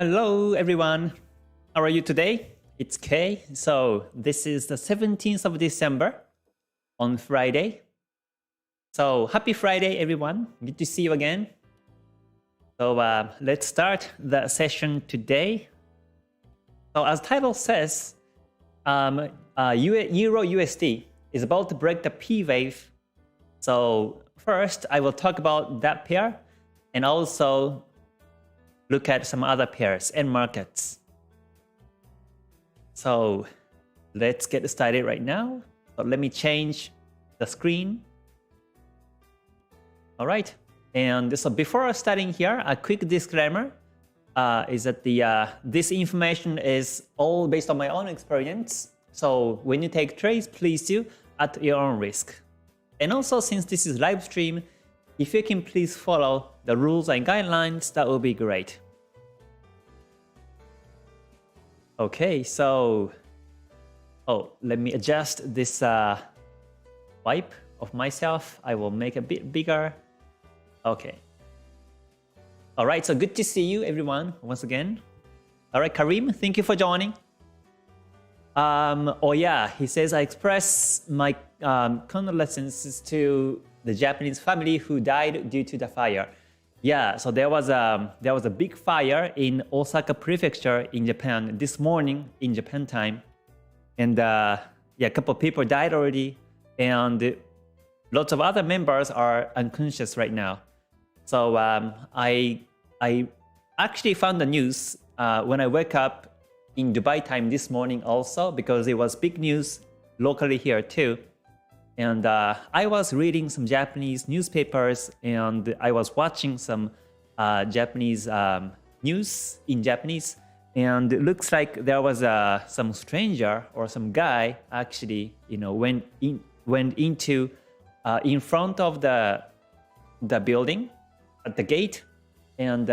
Hello everyone, how are you today? It's Kay. So this is the 17th of December on Friday. So happy Friday everyone, good to see you again. So let's start the session today. So as title says, Euro USD is about to break the P wave. So first I will talk about that pair and also look at some other pairs and markets. So let's get started right now. So let me change the screen. All right. And so before starting here, a quick disclaimer is that this information is all based on my own experience. So when you take trades, please do at your own risk. And also, since this is live stream, if you can please follow the rules and guidelines, that would be great. Okay, so let me adjust this wipe of myself. I will make it a bit bigger. Okay. All right, so good to see you everyone once again. All right, Karim, thank you for joining. Oh yeah, he says I express my condolences to the Japanese family who died due to the fire. Yeah, so there was a big fire in Osaka Prefecture in Japan this morning in Japan time, and yeah, a couple of people died already, and lots of other members are unconscious right now. So I actually found the news when I woke up in Dubai time this morning also, because it was big news locally here too. And I was reading some Japanese newspapers and I was watching some Japanese news in Japanese. And it looks like there was some stranger or some guy actually, went into in front of the building at the gate, and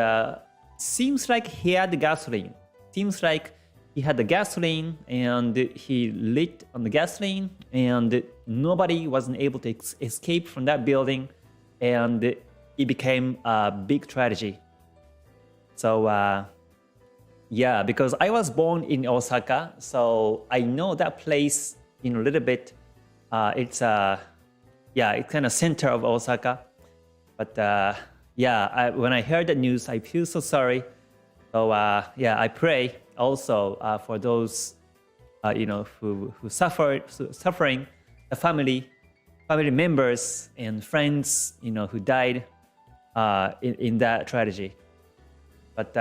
seems like he had the gasoline. Seems like he had the gasoline and he lit on the gasoline, and nobody wasn't able to escape from that building, and it became a big tragedy. So yeah, because I was born in Osaka, so I know that place a little bit. It's it's kind of center of Osaka, but yeah, when I heard the news, I feel so sorry. So yeah, I pray also for those who suffering, the family members and friends who died in that tragedy. But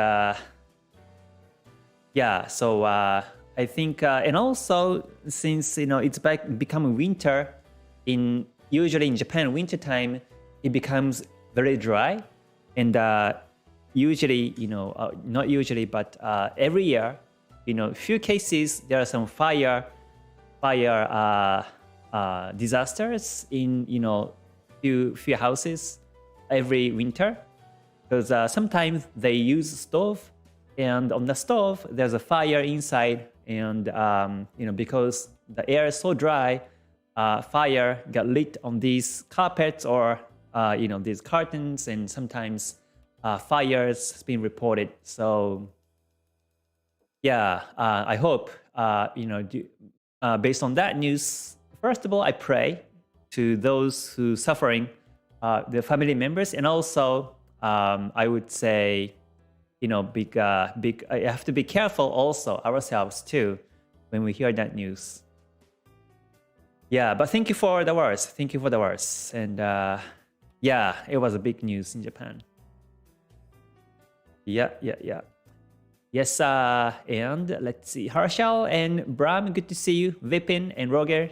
yeah, so I think and also since it's becoming winter, usually in Japan winter time it becomes very dry, and usually, not usually, but every year, few cases, there are some fire disasters in, few houses every winter, because sometimes they use stove, and on the stove, there's a fire inside, and, because the air is so dry, fire got lit on these carpets or, these curtains, and sometimes fires has been reported. So yeah, I hope based on that news, first of all, I pray to those who suffering, their family members, and also I would say I have to be careful also ourselves too when we hear that news. Yeah, but thank you for the words. Thank you for the words. And yeah, it was a big news in Japan. Yeah. Yes, and let's see. Harshal and Bram, good to see you. Vipin and Roger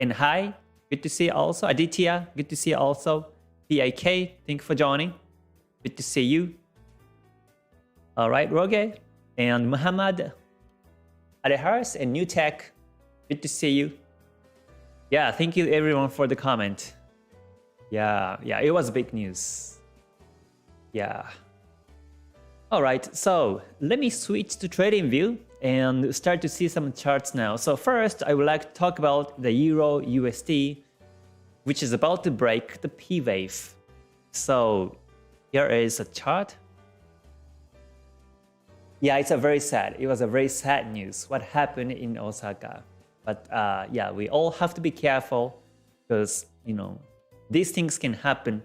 and Hi, good to see you also. Aditya, good to see you also. PIK, thank you for joining. Good to see you. All right, Roger and Muhammad Adehars and New Tech, good to see you. Yeah, thank you everyone for the comment. Yeah, it was big news. Yeah. All right, so let me switch to trading view and start to see some charts now. So first, I would like to talk about the Euro USD, which is about to break the P wave. So here is a chart. Yeah, it's a very sad. It was a very sad news. What happened in Osaka? But yeah, we all have to be careful because these things can happen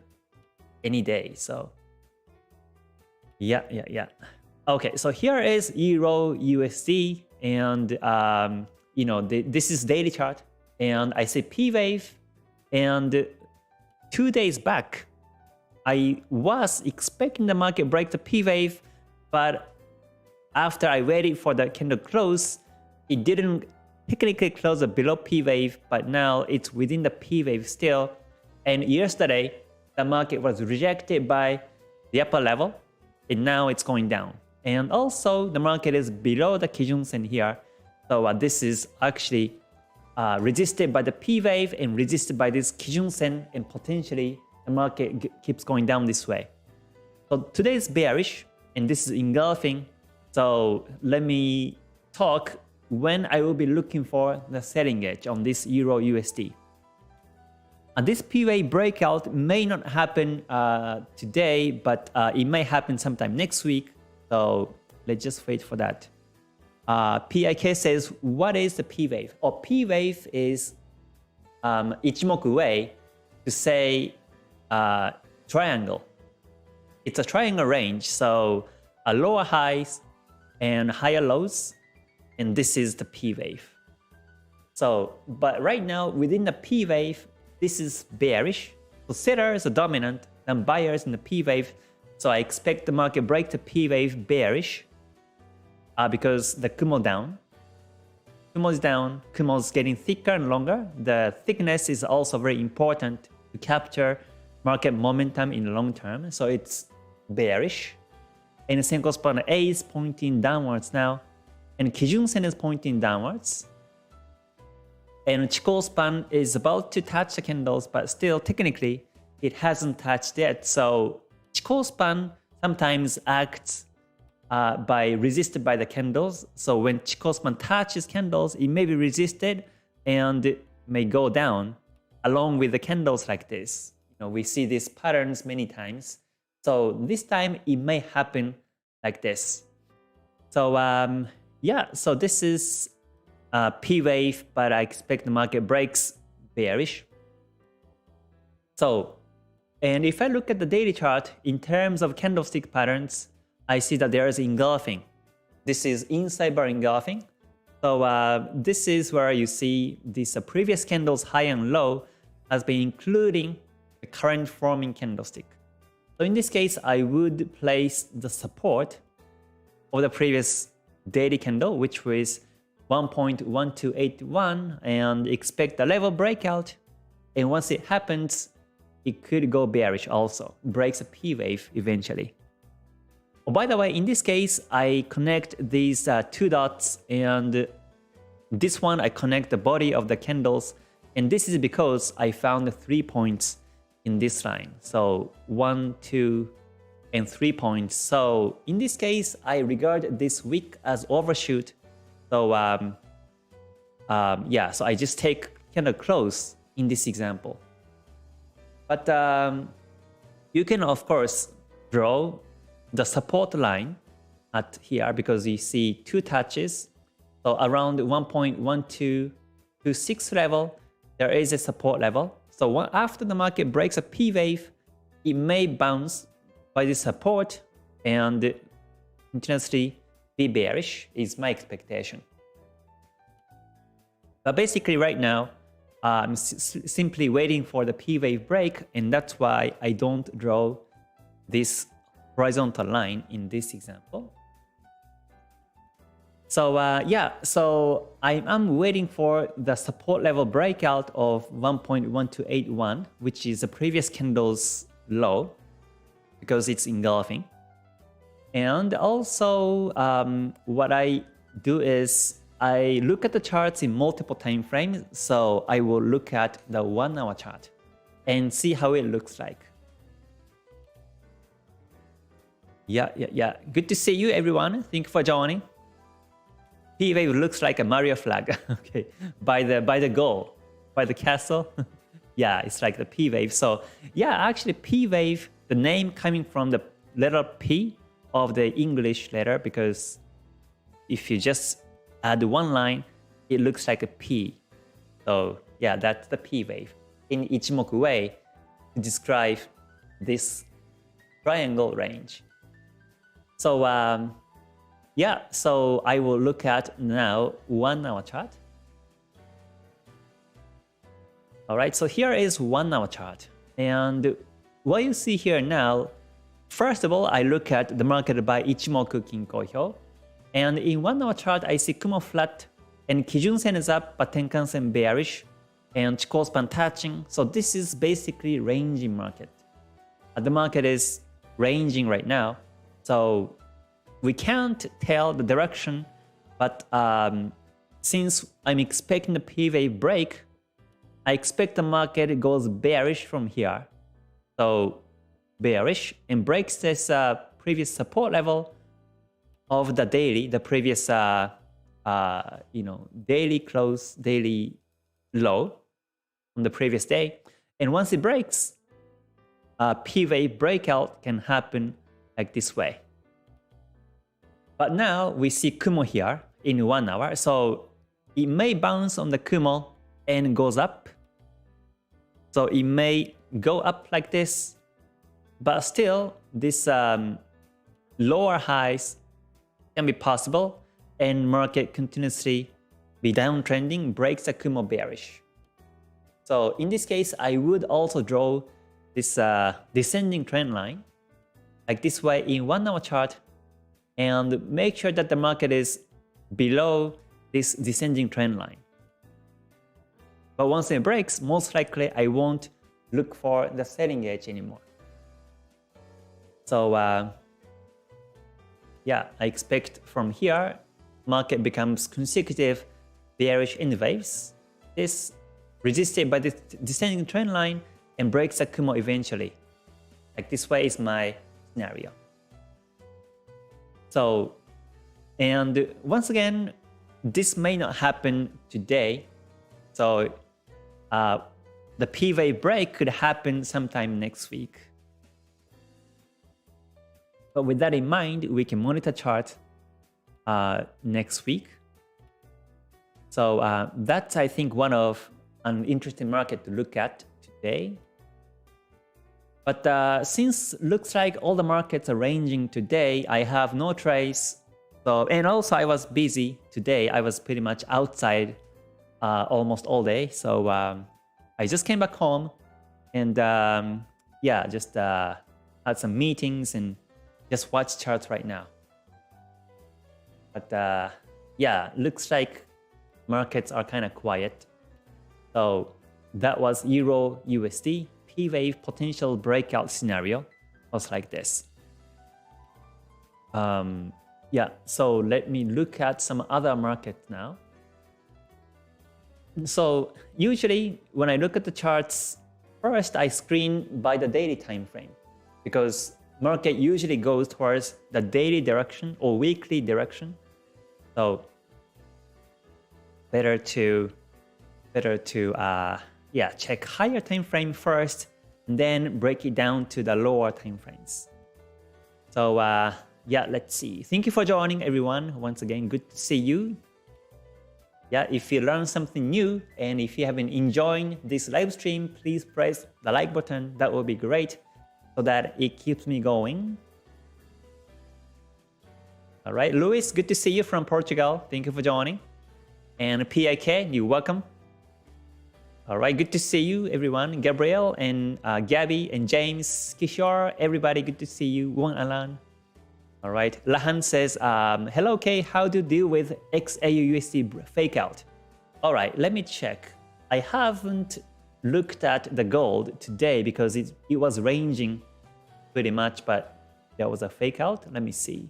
any day. So yeah. Okay, so here is Euro USD, and this is daily chart, and I say P wave, and 2 days back, I was expecting the market break the P wave, but after I waited for the candle close, it didn't technically close below P wave, but now it's within the P wave still. And yesterday, the market was rejected by the upper level, and now it's going down. And also, the market is below the Kijun Sen here. So this is actually resisted by the P wave and resisted by this Kijun Sen, and potentially the market keeps going down this way. So today is bearish, and this is engulfing. So let me talk when I will be looking for the selling edge on this Euro USD. This P wave breakout may not happen today, but it may happen sometime next week. So let's just wait for that. PIK says, what is the P wave? P wave is Ichimoku way to say triangle. It's a triangle range, so lower highs and higher lows, and this is the P wave. So, but right now within the P wave, this is bearish. So sellers are dominant and buyers in the P wave. So I expect the market break the P wave bearish because the Kumo down. Kumo is down. Kumo is getting thicker and longer. The thickness is also very important to capture market momentum in the long term. So it's bearish. And the Senko span A is pointing downwards now. And Kijun Sen is pointing downwards. And Chikou span is about to touch the candles, but still technically it hasn't touched yet. So Chikou span sometimes acts resisted by the candles. So when Chikou span touches candles, it may be resisted and it may go down along with the candles like this. We see these patterns many times. So this time it may happen like this. So yeah, so this is P wave, but I expect the market breaks bearish. So, and if I look at the daily chart in terms of candlestick patterns, I see that there is engulfing. This is inside bar engulfing. So this is where you see this previous candles high and low has been including the current forming candlestick. So in this case, I would place the support of the previous daily candle, which was 1.1281, and expect a level breakout. And once it happens, it could go bearish also, breaks a P wave eventually. Oh, by the way, in this case, I connect these two dots, and this one I connect the body of the candles, and this is because I found 3 points in this line. So 1, 2, and 3 points. So in this case, I regard this wick as overshoot. So yeah, so I just take candle close in this example. But you can of course draw the support line at here because you see two touches. So around 1.1226 level, there is a support level. So after the market breaks a P wave, it may bounce by the support and continuously be bearish is my expectation. But basically right now, I'm simply waiting for the P wave break, and that's why I don't draw this horizontal line in this example. So yeah, so I am waiting for the support level breakout of 1.1281, which is the previous candle's low, because it's engulfing. And also what I do is I look at the charts in multiple time frames. So I will look at the 1 hour chart and see how it looks like. Yeah. Good to see you, everyone. Thank you for joining. P wave looks like a Mario flag. Okay, by the goal, by the castle. Yeah, it's like the P wave. So yeah, actually P wave, the name coming from the letter P of the English letter, because if you just add one line, it looks like a P. So yeah, that's the P wave in Ichimoku way to describe this triangle range. So yeah, so I will look at now 1 hour chart. All right, so here is 1 hour chart. And what you see here now, first of all, I look at the market by Ichimoku Kinko Hyo. And in 1 hour chart, I see Kumo flat and Kijun Sen is up, but Tenkan Sen bearish and Chikou span touching. So this is basically ranging market. The market is ranging right now. So we can't tell the direction, but since I'm expecting the P wave break, I expect the market goes bearish from here. So bearish and breaks this previous support level of the daily, the previous daily close, daily low on the previous day. And once it breaks, P wave breakout can happen like this way. But now we see Kumo here in 1 hour, so it may bounce on the Kumo and goes up. So it may go up like this, but still this lower highs can be possible and market continuously be downtrending, breaks the Kumo bearish. So in this case, I would also draw this descending trend line like this way in 1 hour chart and make sure that the market is below this descending trend line. But once it breaks, most likely I won't look for the selling edge anymore. So yeah, I expect from here, market becomes consecutive bearish in waves. This resisted by the descending trend line and breaks the Kumo eventually. Like this way is my scenario. So, and once again, this may not happen today. So the P wave break could happen sometime next week. But with that in mind, we can monitor chart next week. So that's, I think, one of an interesting market to look at today. But since looks like all the markets are ranging today, I have no trades. So, and also I was busy today. I was pretty much outside almost all day. So I just came back home and yeah, just had some meetings and just watch charts right now. But yeah, looks like markets are kind of quiet. So that was Euro USD. P wave potential breakout scenario was like this. Yeah, so let me look at some other markets now. So usually when I look at the charts, first I screen by the daily time frame because market usually goes towards the daily direction or weekly direction. So better to yeah, check higher time frame first and then break it down to the lower time frames. So yeah, let's see. Thank you for joining, everyone. Once again, good to see you. Yeah, if you learned something new and if you have been enjoying this live stream, please press the like button. That will be great so that it keeps me going. All right, Luis, good to see you from Portugal. Thank you for joining. And PIK, you're welcome. All right, good to see you, everyone. Gabriel and Gabby and James, Kishore, everybody, good to see you. Wang Alan. All right, Lahan says, hello, Kay, how to deal with XAUUSD fake out? All right, let me check. I haven't looked at the gold today because it was ranging pretty much, but there was a fake out. Let me see.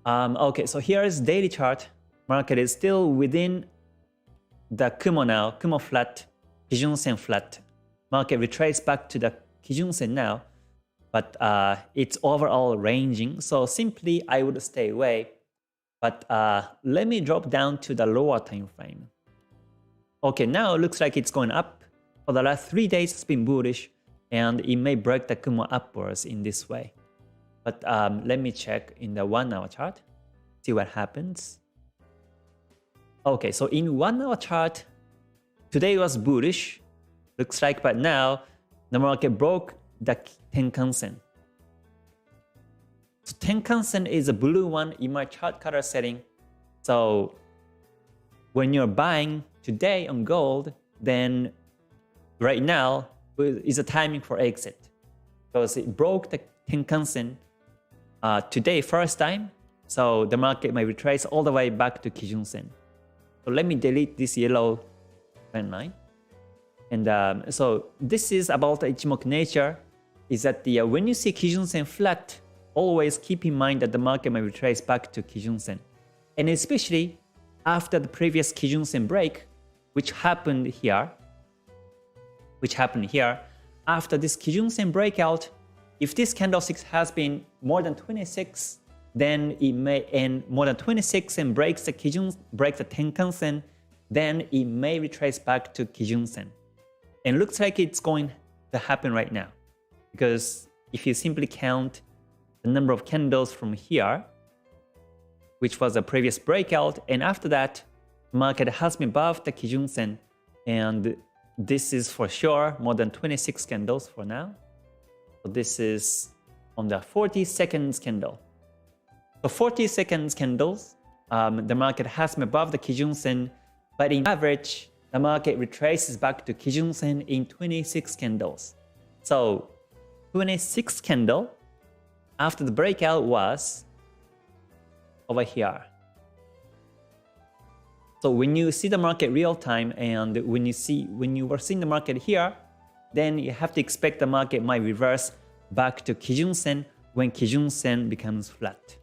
Okay, so here is daily chart. Market is still within the Kumo now, Kumo flat, Kijun Sen flat. Market retraced back to the Kijun Sen now, but it's overall ranging. So simply I would stay away. But let me drop down to the lower time frame. Okay, now it looks like it's going up. For the last 3 days, it's been bullish, and it may break the Kumo upwards in this way. But let me check in the 1 hour chart. See what happens. Okay, so in 1 hour chart, today was bullish, looks like, but now the market broke the Tenkan-sen. So Tenkan-sen is a blue one in my chart color setting. So when you're buying today on gold, then right now is a timing for exit. Because it broke the Tenkan-sen today first time. So the market may retrace all the way back to Kijun-sen. So let me delete this yellow trend line. And so this is about the Ichimoku nature, is that when you see Kijun-sen flat, always keep in mind that the market may retrace back to Kijun-sen. And especially after the previous Kijun-sen break, which happened here, after this Kijun-sen breakout, if this candlestick has been more than 26, then it may end more than 26 and breaks the Tenkan-sen, then it may retrace back to Kijun-sen. And looks like it's going to happen right now. Because if you simply count the number of candles from here, which was a previous breakout, and after that, market has been above the Kijun-sen, and this is for sure more than 26 candles for now. So this is on the 40 seconds candle. So 40 seconds candles, the market has been above the Kijun-sen, but in average, the market retraces back to Kijun-sen in 26 candles. So 26 candle after the breakout was over here. So when you see the market real time and when you were seeing the market here, then you have to expect the market might reverse back to Kijun-sen when Kijun-sen becomes flat.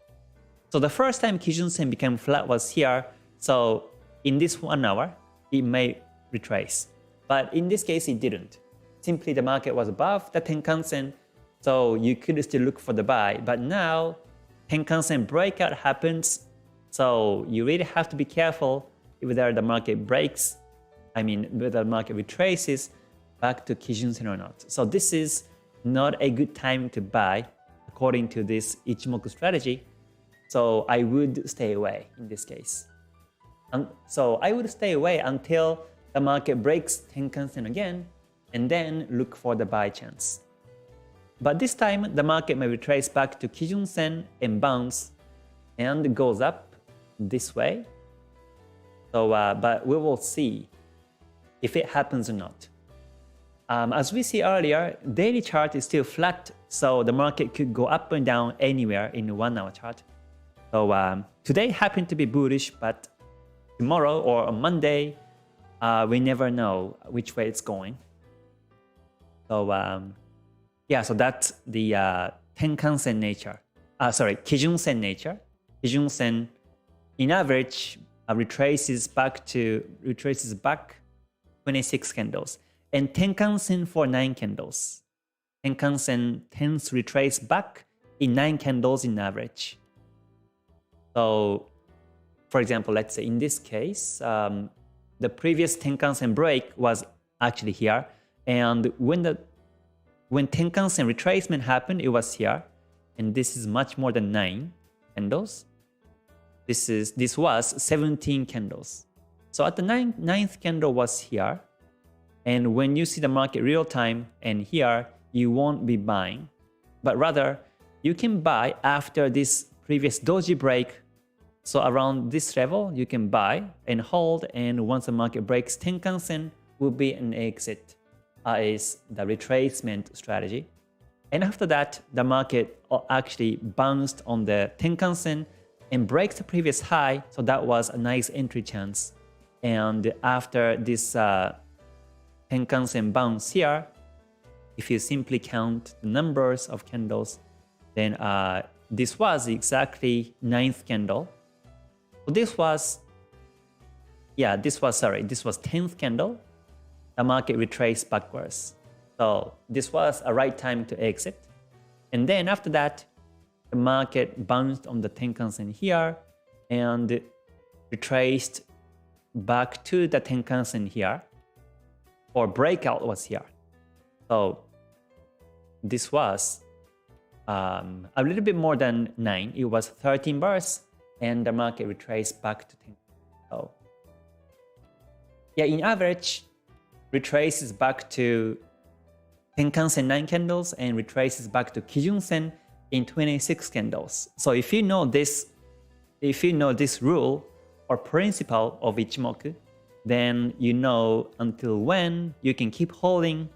So the first time Kijun-sen became flat was here. So in this 1 hour, it may retrace. But in this case, it didn't. Simply the market was above the Tenkan-sen, so you could still look for the buy. But now, Tenkan-sen breakout happens, so you really have to be careful whether the market breaks, whether the market retraces back to Kijun-sen or not. So this is not a good time to buy according to this Ichimoku strategy. So I would stay away in this case. So I would stay away until the market breaks Tenkan-sen again, and then look for the buy chance. But this time, the market may retrace back to Kijun-sen and bounce, and goes up this way. So, but we will see if it happens or not. As we see earlier, daily chart is still flat, so the market could go up and down anywhere in the 1 hour chart. So today happened to be bullish, but tomorrow or on Monday, we never know which way it's going. So yeah, so that's the Tenkan-sen nature. Kijun-sen nature. Kijun-sen, in average, retraces back 26 candles, and Tenkan-sen for 9 candles. Tenkan-sen tends to retrace back in 9 candles in average. So, for example, let's say in this case, the previous Tenkan-sen break was actually here, and when Tenkan-sen retracement happened, it was here, and this is much more than 9 candles. This was 17 candles. So at the ninth candle was here, and when you see the market real time and here, you won't be buying, but rather you can buy after this previous doji break. So around this level, you can buy and hold, and once the market breaks Tenkan-sen, will be an exit. Is the retracement strategy. And after that, the market actually bounced on the Tenkan-sen and breaks the previous high, so that was a nice entry chance. And after this Tenkan-sen bounce here, if you simply count the numbers of candles, then this was exactly 9th candle. So this was 10th candle. The market retraced backwards. So this was a right time to exit. And then after that, the market bounced on the Tenkan-sen here and retraced back to the Tenkan-sen here, or breakout was here. So this was a little bit more than 9. It was 13 bars, and the market retraced back to 10. So yeah, in average, retraces back to Tenkan-sen 9 candles and retraces back to Kijun-sen in 26 candles. So if you know this rule or principle of Ichimoku, then you know until when you can keep holding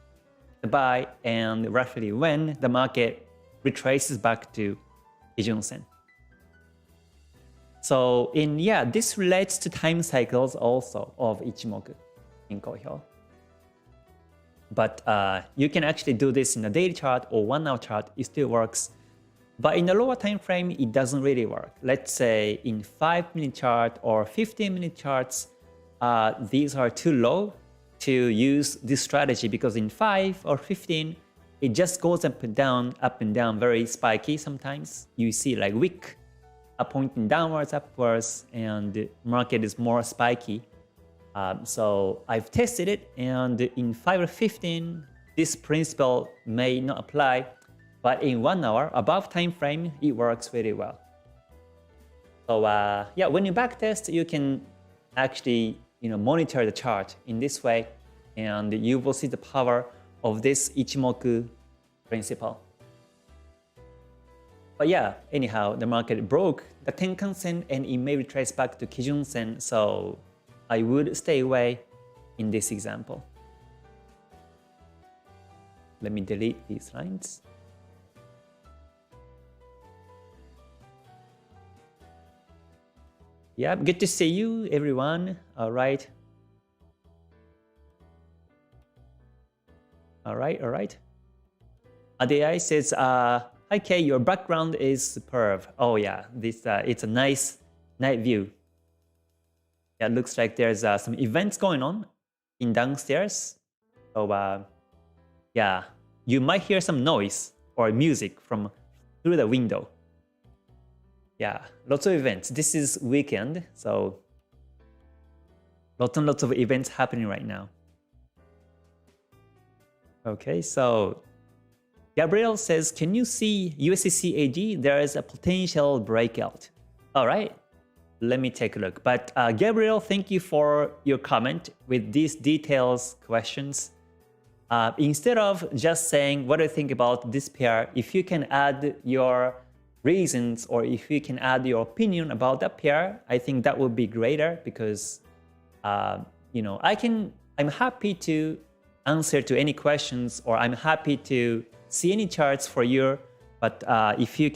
the buy and roughly when the market retraces back to Kijun-sen. So this relates to time cycles also of Ichimoku in Kohyo. But you can actually do this in a daily chart or 1 hour chart, it still works. But in the lower time frame, it doesn't really work. Let's say in 5-minute chart or 15-minute charts, these are too low to use this strategy because in 5 or 15, it just goes up and down, very spiky sometimes. You see like wick pointing downwards, upwards, and the market is more spiky. So I've tested it, and in 5 or 15, this principle may not apply, but in 1 hour, above time frame, it works very well. So yeah, when you backtest, you can actually monitor the chart in this way, and you will see the power of this Ichimoku principle. But yeah, anyhow, the market broke the Tenkan-sen and it may retrace back to Kijun-sen, so I would stay away in this example. Let me delete these lines. Yeah, good to see you, everyone. All right. All right. Adai says, hi Kay, your background is superb. Oh yeah, this it's a nice night view. Yeah, it looks like there's some events going on in downstairs. So yeah, you might hear some noise or music from through the window. Yeah, lots of events. This is weekend, so lots and lots of events happening right now. Okay, so Gabriel says, can you see USD AD? There is a potential breakout. All right, let me take a look. But Gabriel, thank you for your comment with these details questions. Instead of just saying what do you think about this pair, if you can add your reasons or if you can add your opinion about that pair, I think that would be greater because I'm happy to answer to any questions or I'm happy to see any charts for you. But if you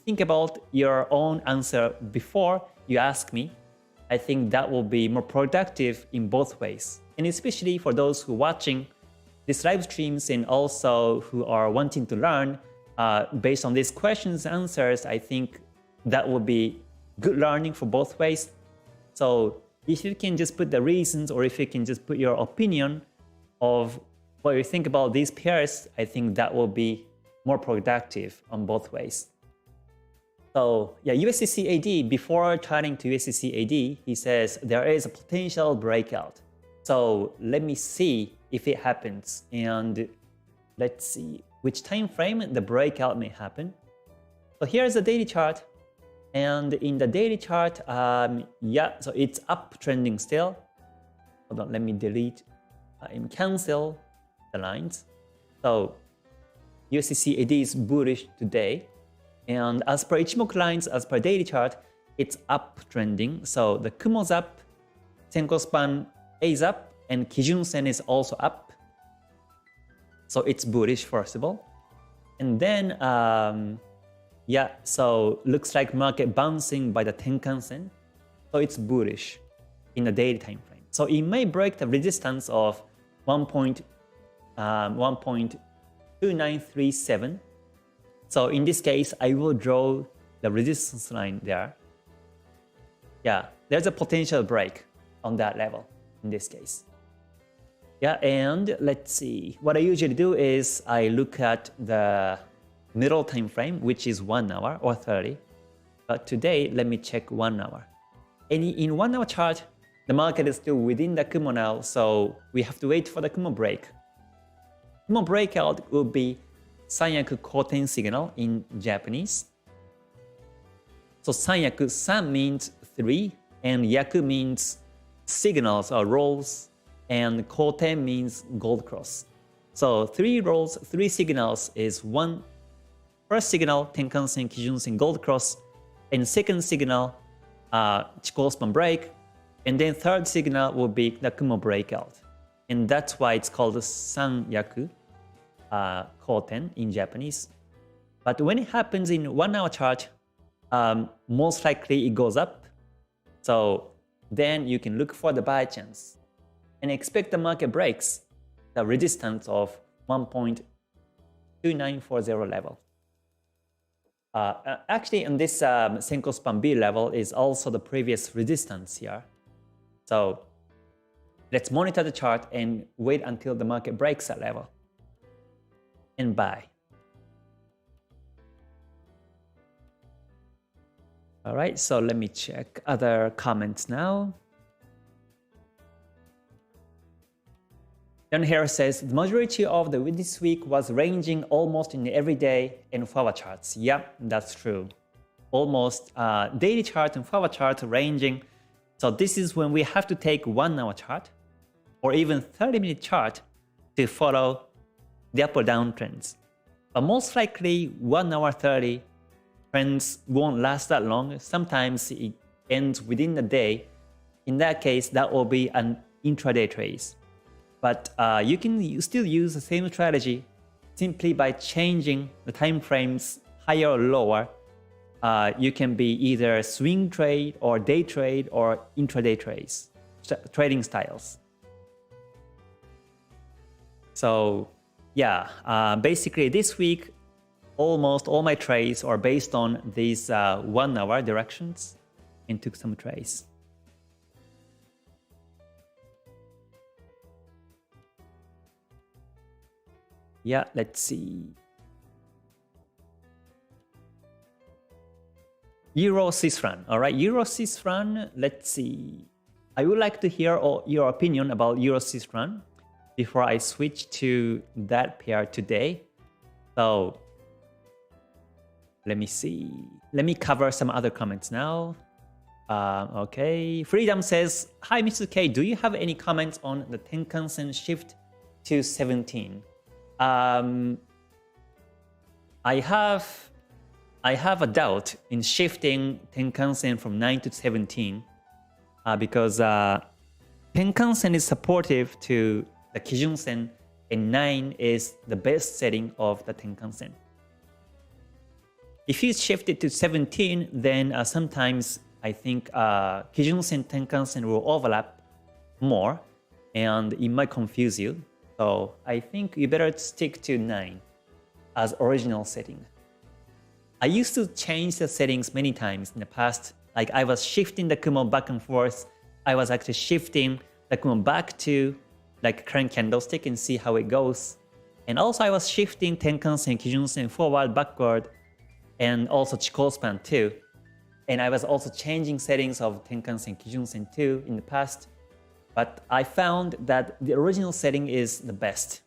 think about your own answer before you ask me, I think that will be more productive in both ways. And especially for those who are watching these live streams and also who are wanting to learn based on these questions and answers, I think that will be good learning for both ways. So if you can just put the reasons or if you can just put your opinion of what you think about these pairs, I think that will be more productive on both ways. So yeah, USD AD, before turning to USD AD, he says there is a potential breakout. So let me see if it happens. And let's see which time frame the breakout may happen. So here's the daily chart. And in the daily chart, yeah, so it's uptrending still. Hold on, let me delete and cancel the lines. So USD AD is bullish today. And as per Ichimoku lines, as per daily chart, it's uptrending. So the Kumo's up, Senko span A is up, and Kijun Sen is also up. So it's bullish first of all. And then, yeah, so looks like market bouncing by the Tenkan Sen. So it's bullish in the daily time frame. So it may break the resistance of 1.2937. So in this case, I will draw the resistance line there. Yeah, there's a potential break on that level in this case. Yeah, and let's see. What I usually do is I look at the middle time frame, which is 1 hour or 30. But today, let me check 1 hour. And in 1 hour chart, the market is still within the Kumo now, so we have to wait for the Kumo break. Kumo breakout will be Sanyaku Koten signal in Japanese. So 3役, 3 means 3, and yaku means signals or rolls, and koten means gold cross. So 3 rolls, 3 signals is one. First signal, Tenkan-sen, Kijun-sen, gold cross, and second signal, Chikou span break, and then third signal will be the Kumo breakout. And that's why it's called Sanyaku Koten in Japanese. But when it happens in 1 hour chart, most likely it goes up. So then you can look for the buy chance and expect the market breaks the resistance of 1.2940 level. Actually, on this Senko span B level is also the previous resistance here. So let's monitor the chart and wait until the market breaks that level and buy. All right, so let me check other comments now. John Harris says, the majority of this week was ranging almost in every day and forward charts. Yeah, that's true. Almost daily chart and forward chart ranging. So this is when we have to take 1 hour chart or even 30-minute chart to follow the up or down trends. But most likely 1 hour 30 trends won't last that long. Sometimes it ends within the day. In that case, that will be an intraday trade. But you can still use the same strategy simply by changing the time frames higher or lower. You can be either swing trade or day trade or intraday trades, trading styles. So yeah, basically this week, almost all my trades are based on these 1 hour directions and took some trades. Yeah, let's see. Euro Swiss franc. All right, Euro Swiss franc. Let's see. I would like to hear your opinion about Euro Swiss franc before I switch to that pair today. So let me see. Let me cover some other comments now. Okay. Freedom says, hi, Mr. K. Do you have any comments on the Tenkan-sen shift to 17? I have a doubt in shifting Tenkan-sen from 9 to 17 because Tenkan-sen is supportive to the Kijun-sen and 9 is the best setting of the Tenkan-sen. If you shift it to 17, then sometimes I think Kijun-sen, Tenkan-sen will overlap more and it might confuse you. So I think you better stick to 9 as original setting. I used to change the settings many times in the past. Like I was shifting the Kumo back and forth. I was actually shifting the Kumo back to like current candlestick and see how it goes. And also I was shifting Tenkan-sen, Kijun-sen forward, backward, and also Chikou span too. And I was also changing settings of Tenkan-sen, Kijun-sen too in the past. But I found that the original setting is the best,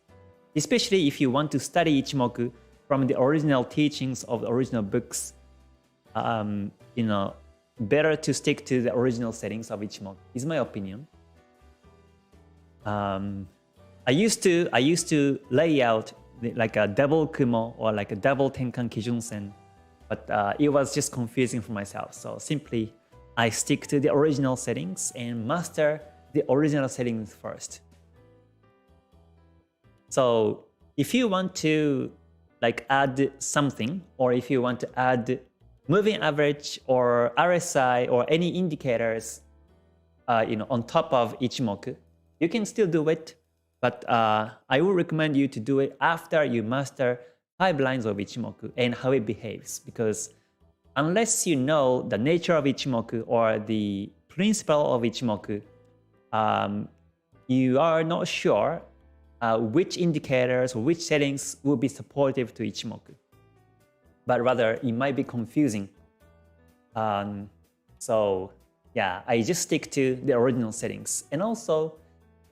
especially if you want to study Ichimoku from the original teachings of the original books. Better to stick to the original settings of Ichimoku, is my opinion. I used to lay out like a double Kumo or like a double Tenkan Kijun-sen, but it was just confusing for myself. So simply, I stick to the original settings and master the original settings first. So if you want to like add something, or if you want to add moving average or RSI or any indicators, on top of Ichimoku, you can still do it. But I would recommend you to do it after you master 5 lines of Ichimoku and how it behaves, because unless you know the nature of Ichimoku or the principle of Ichimoku, you are not sure which indicators or which settings will be supportive to Ichimoku. But rather, it might be confusing. So yeah, I just stick to the original settings. And also,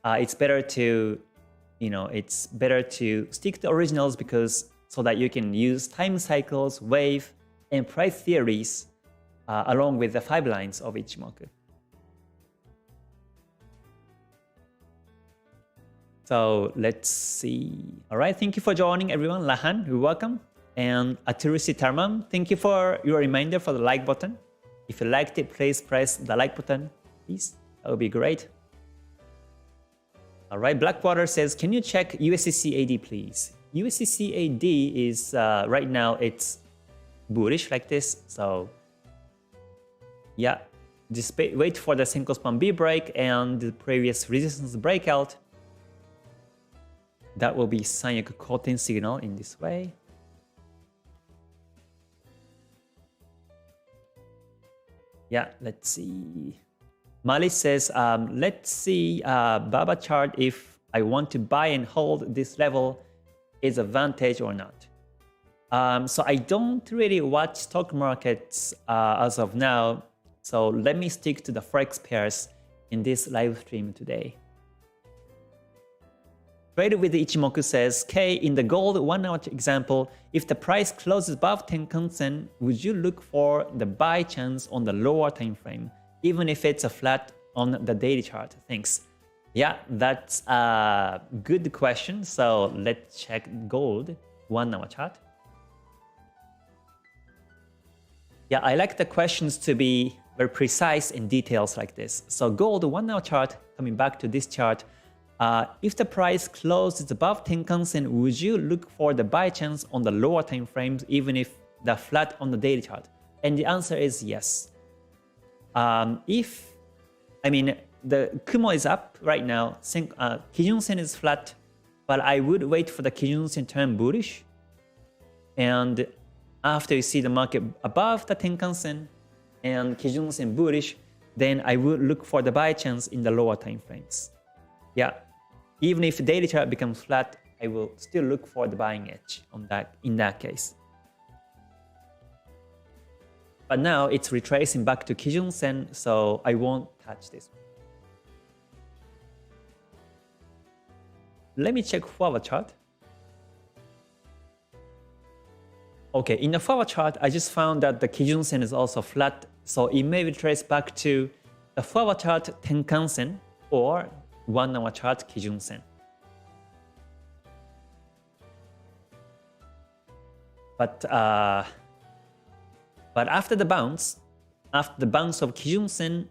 it's better to, stick to originals because so that you can use time cycles, wave, and price theories along with the 5 lines of Ichimoku. So let's see. All right, thank you for joining everyone. Lahan, you're welcome. And Aturusi Tarman, thank you for your reminder for the like button. If you liked it, please press the like button, please. That would be great. All right, Blackwater says, can you check USDCAD, please? USDCAD is right now it's bullish like this. So yeah, just wait for the Senko Span B break and the previous resistance breakout. That will be Sanyaku Koten signal in this way. Yeah, let's see. Mali says, let's see Baba chart if I want to buy and hold this level is advantage or not. So I don't really watch stock markets as of now. So let me stick to the Forex pairs in this live stream today. Trade with the Ichimoku says, K, in the gold 1 hour example, if the price closes above Tenkan-sen, would you look for the buy chance on the lower time frame, even if it's a flat on the daily chart? Thanks. Yeah, that's a good question. So let's check gold 1 hour chart. Yeah, I like the questions to be very precise in details like this. So gold 1 hour chart, coming back to this chart, if the price closes above Tenkan-sen, would you look for the buy chance on the lower time frames, even if the flat on the daily chart? And the answer is yes. The Kumo is up right now, Kijun-sen is flat, but I would wait for the Kijun-sen turn bullish. And after you see the market above the Tenkan-sen and Kijun-sen bullish, then I would look for the buy chance in the lower time frames. Yeah, even if the daily chart becomes flat, I will still look for the buying edge on that in that case. But now it's retracing back to Kijun-sen, so I won't touch this one. Let me check forward chart. Okay, in the forward chart, I just found that the Kijun-sen is also flat, so it may retrace back to the forward chart Tenkan-sen or 1 hour chart Kijun-sen. But after the bounce of Kijun-sen,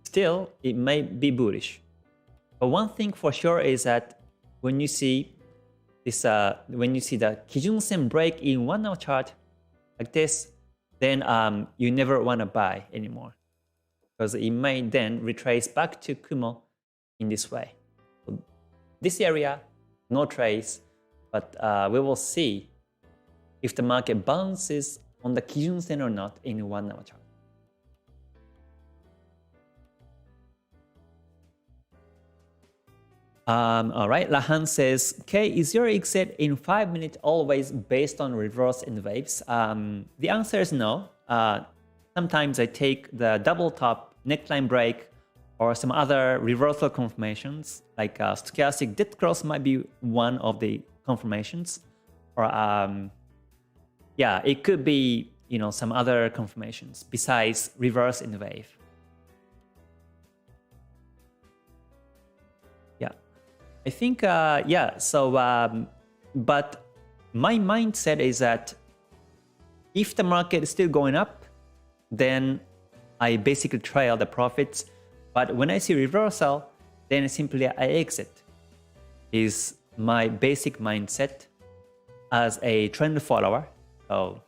still it may be bullish. But one thing for sure is that when you see this, when you see the Kijun-sen break in 1 hour chart like this, then you never want to buy anymore, because it may then retrace back to Kumo in this way. So this area, no trace, but we will see if the market bounces on the Kijun-sen or not in 1 hour chart. All right, Lahan says, K, is your exit in 5 minutes always based on reverse and waves? The answer is no. Sometimes I take the double top neckline break or some other reversal confirmations, like stochastic dead cross might be one of the confirmations, or yeah, it could be some other confirmations besides reverse and wave. Yeah, I think yeah. So, but my mindset is that if the market is still going up, then I basically trail the profits. But when I see reversal, then simply I exit. Is my basic mindset as a trend follower. So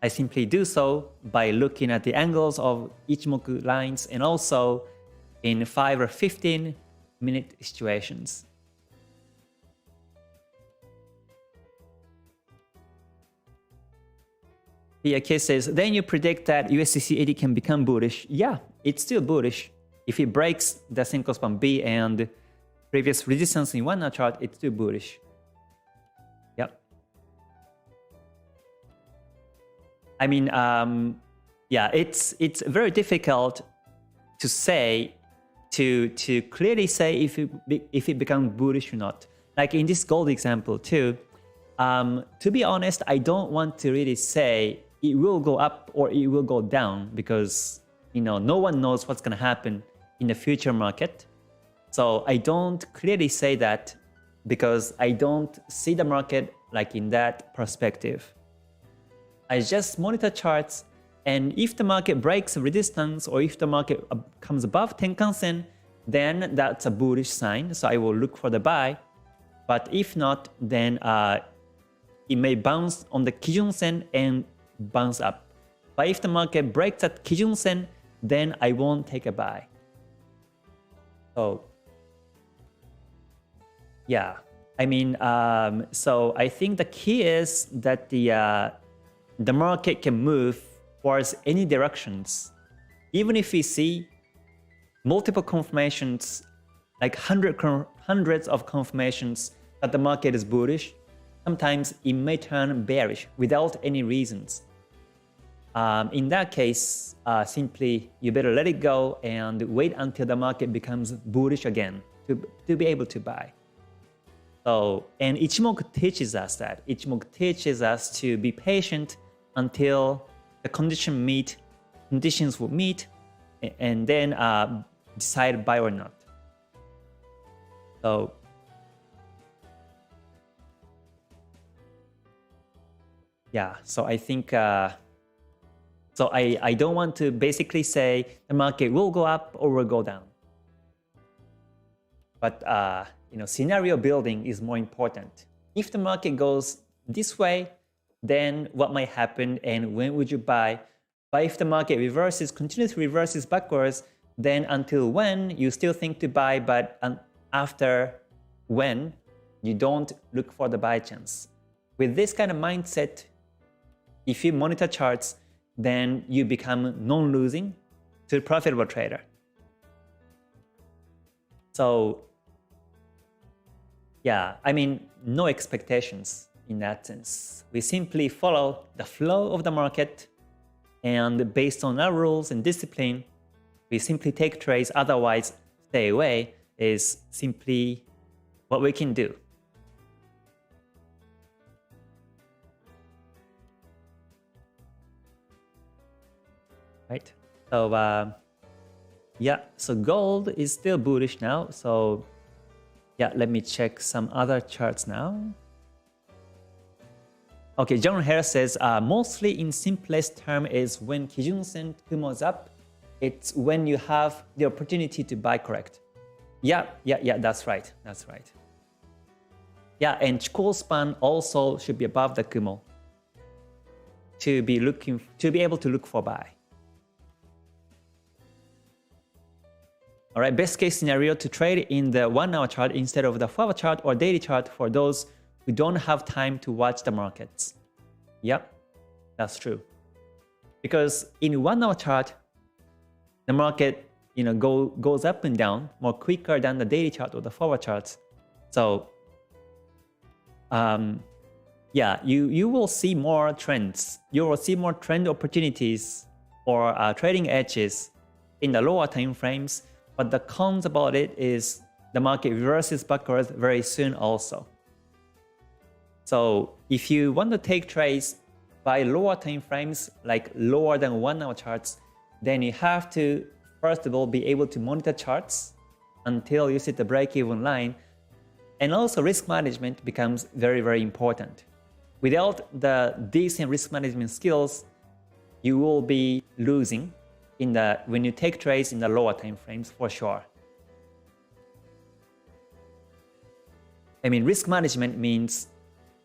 I simply do so by looking at the angles of Ichimoku lines and also in 5 or 15 minute situations. PK says, then you predict that USDCAD can become bullish. Yeah, it's still bullish. If it breaks the Senko Span B and previous resistance in 1 hour chart, it's still bullish. Yep. I mean, yeah, it's very difficult to say, to clearly say if it becomes bullish or not. Like in this gold example too, to be honest, I don't want to really say it will go up or it will go down because no one knows what's going to happen in the future market. So I don't clearly say that because I don't see the market like in that perspective. I just monitor charts, and if the market breaks resistance or if the market comes above Tenkan-sen, then that's a bullish sign, so I will look for the buy. But if not, then it may bounce on the Kijun-sen and bounce up. But if the market breaks at Kijun-sen, then I won't take a buy. So yeah, I mean, so I think the key is that the market can move towards any directions. Even if we see multiple confirmations, like hundreds of confirmations that the market is bullish, sometimes it may turn bearish without any reasons. In that case, simply you better let it go and wait until the market becomes bullish again to be able to buy. So, and Ichimoku teaches us that. Ichimoku teaches us to be patient until the conditions will meet, and then decide buy or not. So yeah, so I think so I don't want to basically say the market will go up or will go down. But scenario building is more important. If the market goes this way, then what might happen and when would you buy? But if the market continuously reverses backwards, then until when you still think to buy, but after when you don't look for the buy chance. With this kind of mindset, if you monitor charts, then you become non-losing to a profitable trader. So yeah, I mean, no expectations in that sense. We simply follow the flow of the market, and based on our rules and discipline, we simply take trades, otherwise stay away is simply what we can do. Right? So yeah, so gold is still bullish now. So yeah, let me check some other charts now. Okay, John Harris says, mostly in simplest term is when Kijun-sen Kumo is up, it's when you have the opportunity to buy, correct? Yeah, that's right, that's right. Yeah, and Chikou span also should be above the Kumo to be able to look for buy. All right, best case scenario to trade in the 1 hour chart instead of the 4 hour chart or daily chart for those who don't have time to watch the markets. Yep, that's true. Because in 1 hour chart, the market goes up and down more quicker than the daily chart or the 4 hour charts. So yeah, you will see more trends. You will see more trend opportunities or trading edges in the lower time frames. But the cons about it is the market reverses backwards very soon also. So if you want to take trades by lower time frames, like lower than 1 hour charts, then you have to first of all be able to monitor charts until you see the break-even line. And also risk management becomes very, very important. Without the decent risk management skills, you will be losing when you take trades in the lower time frames for sure. I mean, risk management means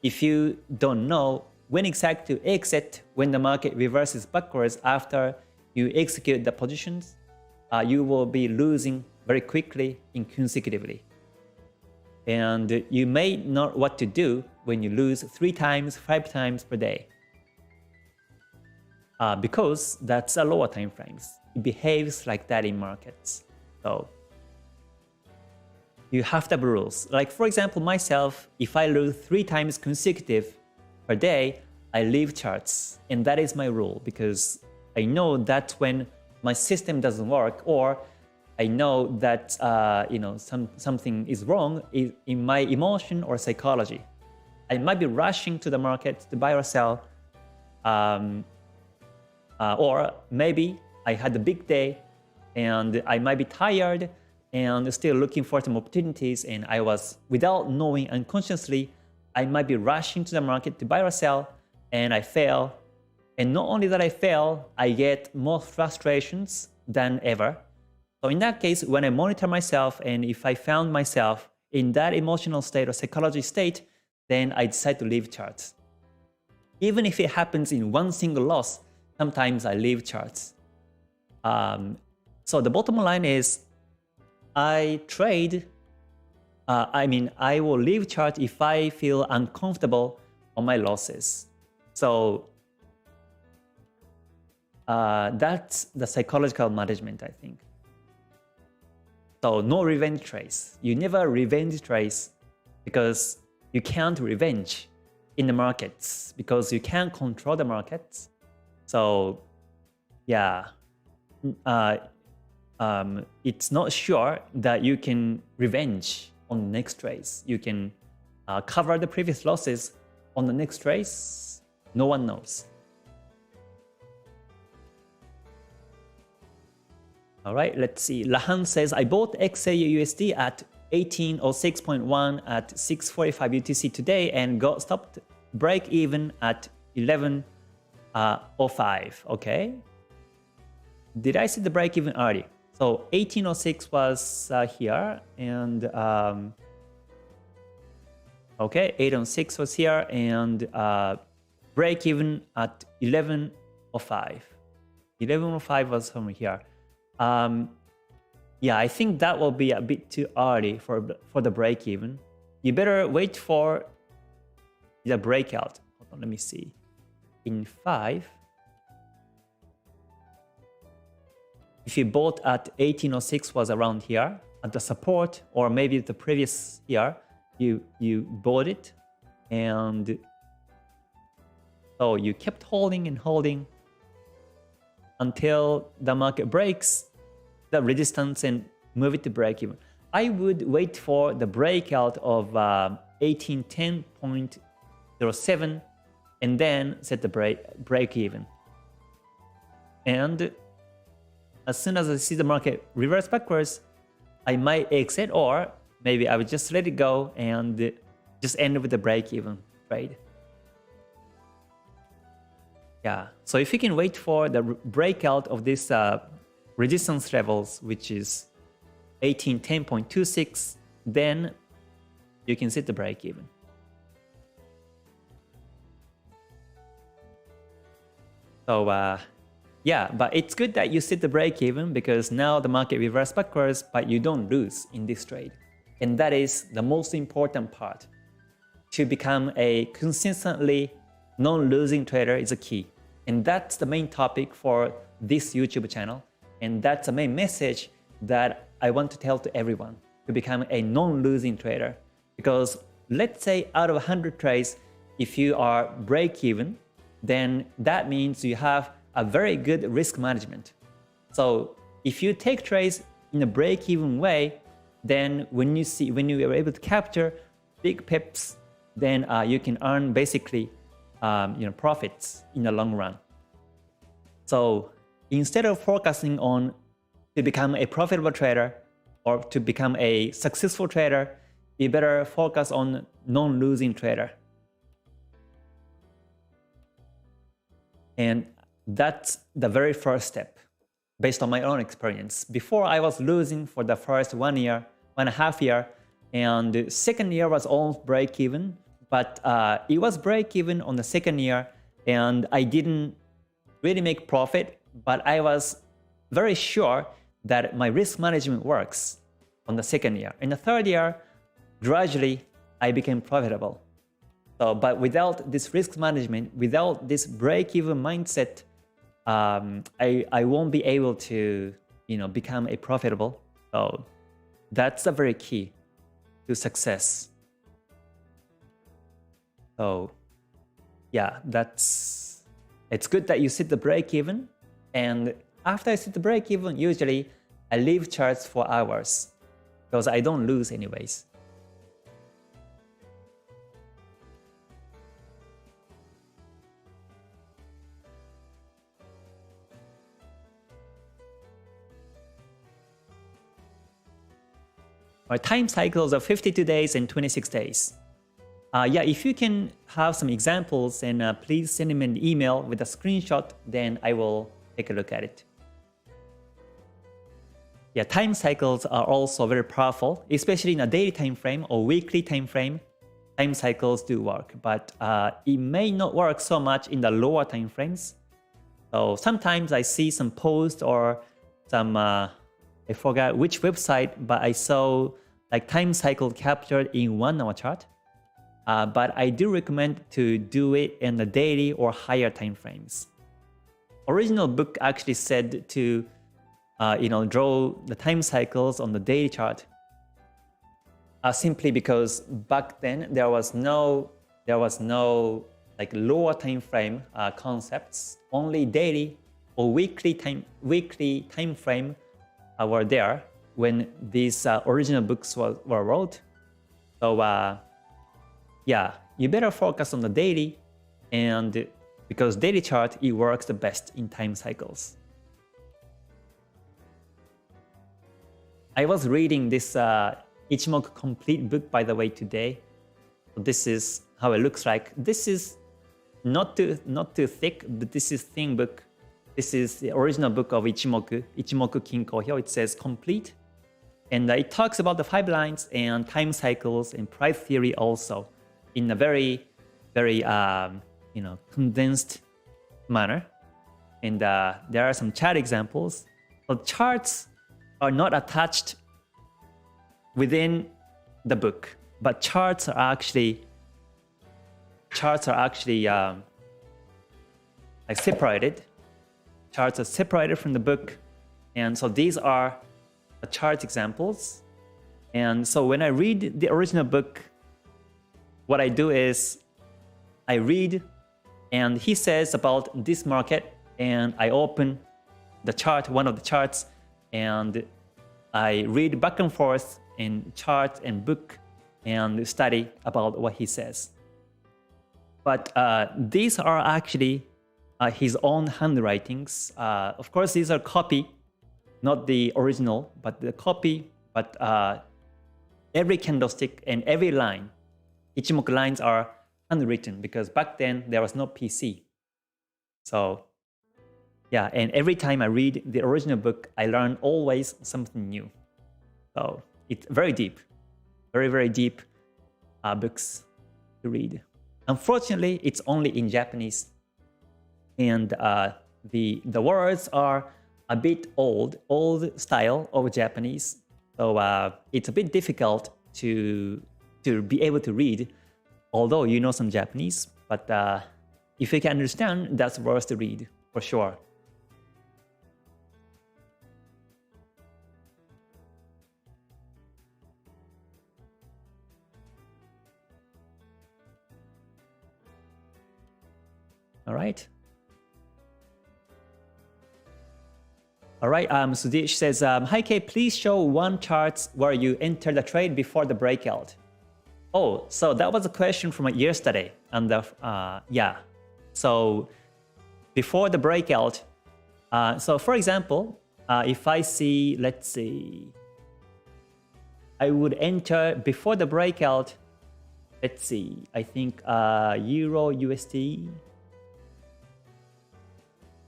if you don't know when exactly to exit when the market reverses backwards after you execute the positions, you will be losing very quickly and consecutively. And you may not know what to do when you lose 3 times, 5 times per day. Because that's a lower time frames. It behaves like that in markets. So you have to have rules. Like for example, myself, if I lose 3 times consecutive per day, I leave charts. And that is my rule because I know that's when my system doesn't work, or I know that something is wrong in my emotion or psychology. I might be rushing to the market to buy or sell, Or maybe I had a big day and I might be tired and still looking for some opportunities, and I was, without knowing unconsciously, I might be rushing to the market to buy or sell, and I fail. And not only that I fail, I get more frustrations than ever. So in that case, when I monitor myself, and if I found myself in that emotional state or psychology state, then I decide to leave charts. Even if it happens in one single loss, sometimes I leave charts. So the bottom line is, I trade, I will leave chart if I feel uncomfortable on my losses. So that's the psychological management, I think. So no revenge trades. You never revenge trades because you can't revenge in the markets, because you can't control the markets. So yeah, it's not sure that you can revenge on the next trades. You can cover the previous losses on the next trades. No one knows. All right, let's see. Lahan says, I bought XAUUSD at 1806.1 at 6:45 UTC today and got stopped break even at 11:05. Okay. Did I see the break even early? So 1806 was here, and okay, 806 was here, and break even at 11:05. 11:05 was from here. Yeah, I think that will be a bit too early for the break even. You better wait for the breakout. Hold on, let me see. In 5. If you bought at 1806 was around here at the support, or maybe the previous year, you bought it, and so you kept holding and holding until the market breaks the resistance and move it to break even. I would wait for the breakout of 1810.07 and then set the break even. And as soon as I see the market reverse backwards, I might exit, or maybe I would just let it go and just end with the break-even trade. Yeah, so if you can wait for the breakout of this resistance levels, which is 1810.26, then you can set the break-even. So yeah, but it's good that you set the break even, because now the market reverses backwards, but you don't lose in this trade. And that is the most important part. To become a consistently non-losing trader is a key. And that's the main topic for this YouTube channel. And that's the main message that I want to tell to everyone, to become a non-losing trader. Because let's say out of 100 trades, if you are break even, then that means you have a very good risk management. So if you take trades in a break-even way, then when you are able to capture big pips, then you can earn basically profits in the long run. So instead of focusing on to become a profitable trader or to become a successful trader, you better focus on non-losing trader. And that's the very first step, based on my own experience. Before, I was losing for the first 1 year, 1.5 years, and the second year was almost break even. But it was break even on the second year, and I didn't really make profit, but I was very sure that my risk management works on the second year. In the third year, gradually, I became profitable. So, but without this risk management, without this break-even mindset, I won't be able to, become a profitable. So that's the very key to success. So yeah, it's good that you set the break-even. And after I set the break-even, usually I leave charts for hours because I don't lose anyways. or time cycles of 52 days and 26 days. Yeah, if you can have some examples, and please send me an email with a screenshot, then I will take a look at it. Yeah, time cycles are also very powerful, especially in a daily time frame or weekly time frame. Time cycles do work, but it may not work so much in the lower time frames. So sometimes I see some post or some, I forgot which website, but I saw like time cycle captured in 1 hour chart. But I do recommend to do it in the daily or higher time frames. Original book actually said to draw the time cycles on the daily chart. Simply because back then there was no like lower time frame concepts. Only daily or weekly time frame were there when these original books were wrote. So yeah, you better focus on the daily, and because daily chart, it works the best in time cycles. I was reading this Ichimoku complete book, by the way, today. This is how it looks like. This is not too thick, but this is thin book. This is the original book of Ichimoku Kinko. Here it says complete, and it talks about the 5 lines and time cycles and price theory also, in a very condensed manner. And there are some chart examples. So charts are not attached within the book, but charts are actually like separated. Charts are separated from the book, and so these are the chart examples. And so when I read the original book, what I do is I read, and he says about this market, and I open the chart, one of the charts, and I read back and forth in chart and book and study about what he says. But these are actually his own handwritings. Of course, these are copy, not the original, but the copy. But every candlestick and every line, Ichimoku lines are handwritten, because back then there was no PC. So yeah, and every time I read the original book, I learn always something new. So it's very deep, very deep books to read. Unfortunately, it's only in Japanese, and the words are a bit old style of Japanese. So it's a bit difficult to be able to read, although you know some Japanese. But if you can understand, that's worth to read for sure. All right. Sudesh says, hi Kay, please show one chart where you enter the trade before the breakout. Oh, so that was a question from yesterday. And yeah, so before the breakout, so for example, if I see, let's see, I would enter before the breakout, let's see, I think Euro USD,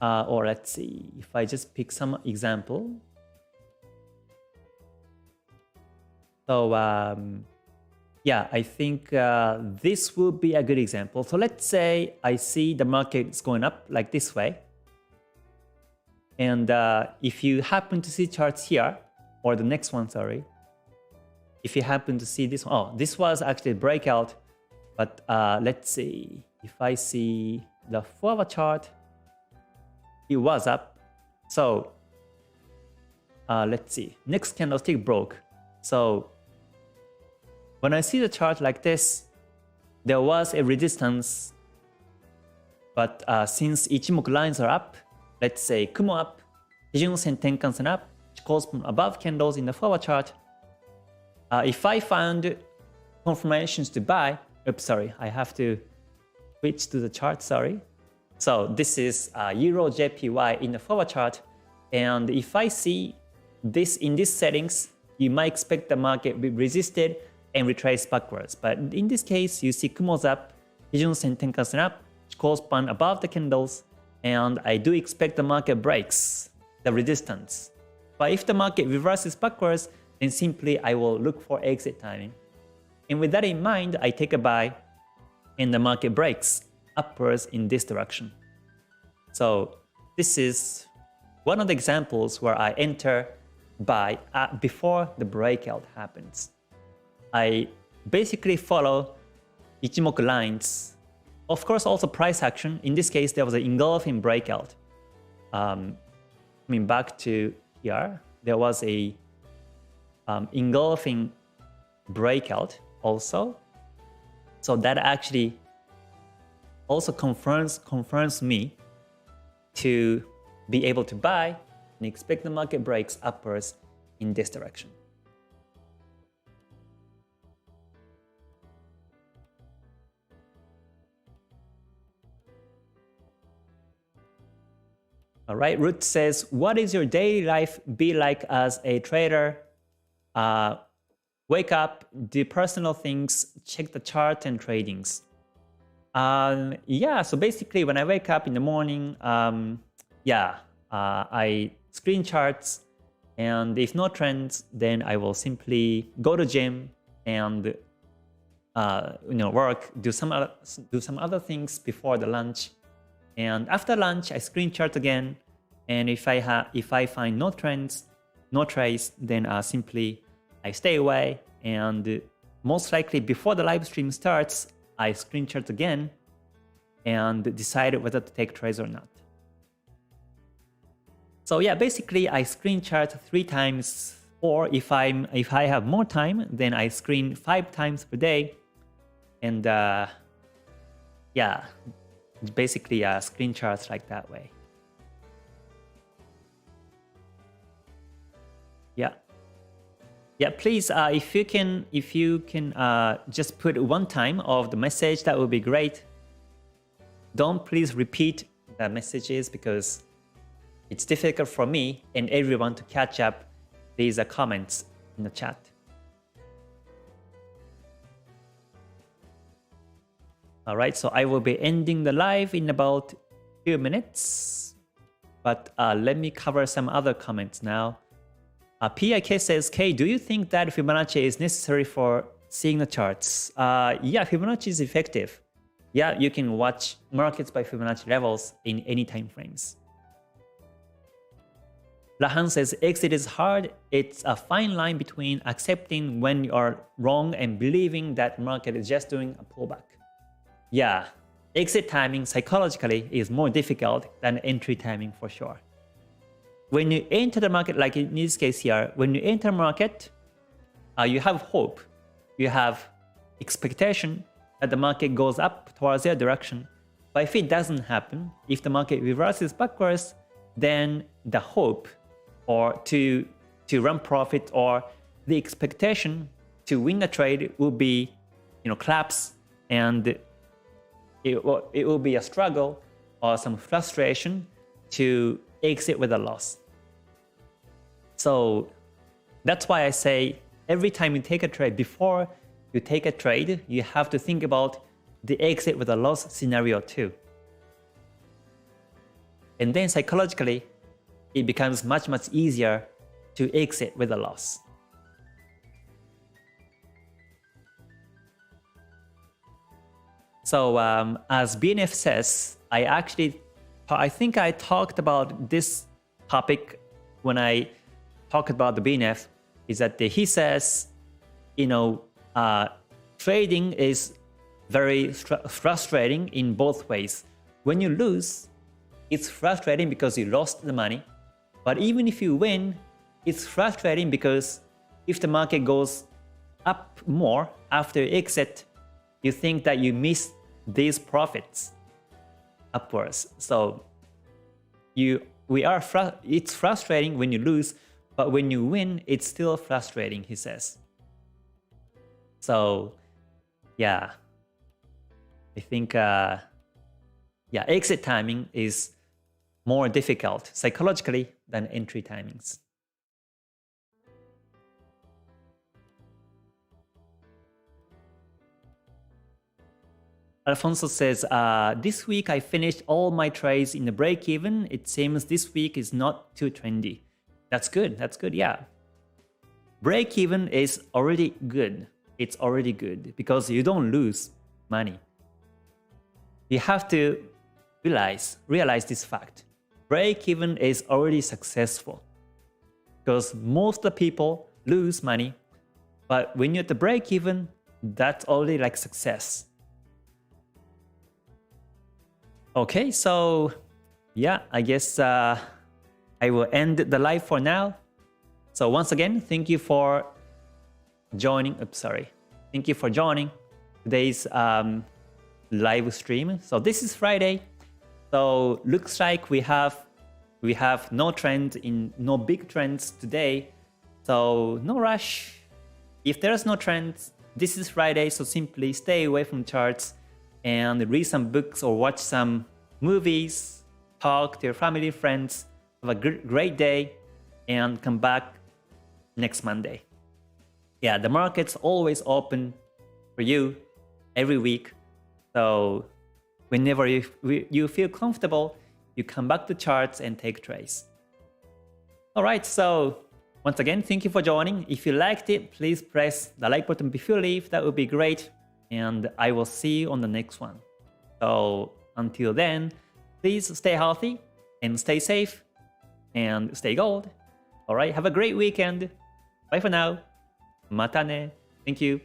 or let's see, if I just pick some example. So yeah, I think this will be a good example. So let's say I see the market is going up like this way. And if you happen to see charts here, or the next one, sorry. If you happen to see this one, oh, this was actually a breakout. But let's see, if I see the 4-hour chart, it was up. So let's see, next candlestick broke. So when I see the chart like this, there was a resistance. But since Ichimoku lines are up, let's say Kumo up, Kijun Sen Tenkan Sen up, which goes from above candles in the 4-hour chart. If I found confirmations to buy, oops, sorry, I have to switch to the chart, sorry. So this is Euro JPY in the 4-hour chart. And if I see this in these settings, you might expect the market will be resisted and retrace backwards. But in this case, you see Kumo's up, Kijun Sen Tenkan-sen up, Chikou span above the candles, and I do expect the market breaks the resistance. But if the market reverses backwards, then simply I will look for exit timing. And with that in mind, I take a buy and the market breaks upwards in this direction. So this is one of the examples where I enter buy before the breakout happens. I basically follow Ichimoku lines. Of course, also price action. In this case, there was an engulfing breakout. Back to here, there was a engulfing breakout also. So that actually also confirms me to be able to buy and expect the market breaks upwards in this direction. All right, Ruth says, what is your daily life be like as a trader? Wake up, do personal things, check the chart and tradings. Yeah, so basically when I wake up in the morning, I screen charts, and if no trends, then I will simply go to gym and work, do some other things before the lunch. And after lunch, I screen chart again, and if I find no trends, no trades, then simply I stay away, and most likely before the live stream starts, I screen chart again and decide whether to take trades or not. So yeah, basically I screen chart 3 times, or if I have more time, then I screen 5 times per day, and basically screen charts like that way. Yeah, please, if you can just put one time of the message, that would be great. Don't please repeat the messages because it's difficult for me and everyone to catch up these comments in the chat. All right, so I will be ending the live in about 2 minutes, but let me cover some other comments now. PIK says, Kay, do you think that Fibonacci is necessary for seeing the charts? Yeah, Fibonacci is effective. Yeah, you can watch markets by Fibonacci levels in any time frames. Lahan says, exit is hard. It's a fine line between accepting when you are wrong and believing that market is just doing a pullback. Yeah, exit timing psychologically is more difficult than entry timing for sure. When you enter the market, like in this case here, when you enter market, you have hope, you have expectation that the market goes up towards their direction. But if it doesn't happen, if the market reverses backwards, then the hope or to run profit or the expectation to win the trade will be, collapse, and it will be a struggle or some frustration to exit with a loss. So that's why I say every time you take a trade, before you take a trade, you have to think about the exit with a loss scenario too. And then psychologically, it becomes much easier to exit with a loss. So as BNF says, I think I talked about this topic when I talked about the BNF, is that he says, trading is very frustrating in both ways. When you lose, it's frustrating because you lost the money. But even if you win, it's frustrating because if the market goes up more after you exit, you think that you missed these profits upwards. So it's frustrating when you lose, but when you win, it's still frustrating, he says. So yeah, I think exit timing is more difficult psychologically than entry timings. Alfonso says, this week I finished all my trades in the break even. It seems this week is not too trendy. That's good. That's good. Yeah. Break even is already good. It's already good because you don't lose money. You have to realize this fact. Break even is already successful because most of the people lose money. But when you're at the break even, that's already like success. Okay, so yeah, I guess I will end the live for now. So once again, thank you for joining. Thank you for joining today's live stream. So this is Friday. So looks like we have no big trends today. So no rush. If there's no trends, this is Friday. So simply stay away from charts and read some books or watch some movies, talk to your family, friends. Have a great day and come back next Monday. Yeah, the market's always open for you every week. So whenever you feel comfortable, you come back to charts and take trades. All right, so once again, thank you for joining. If you liked it, please press the like button before you leave. That would be great. And I will see you on the next one. So until then, please stay healthy and stay safe and stay gold. All right, have a great weekend. Bye for now. Mata ne. Thank you.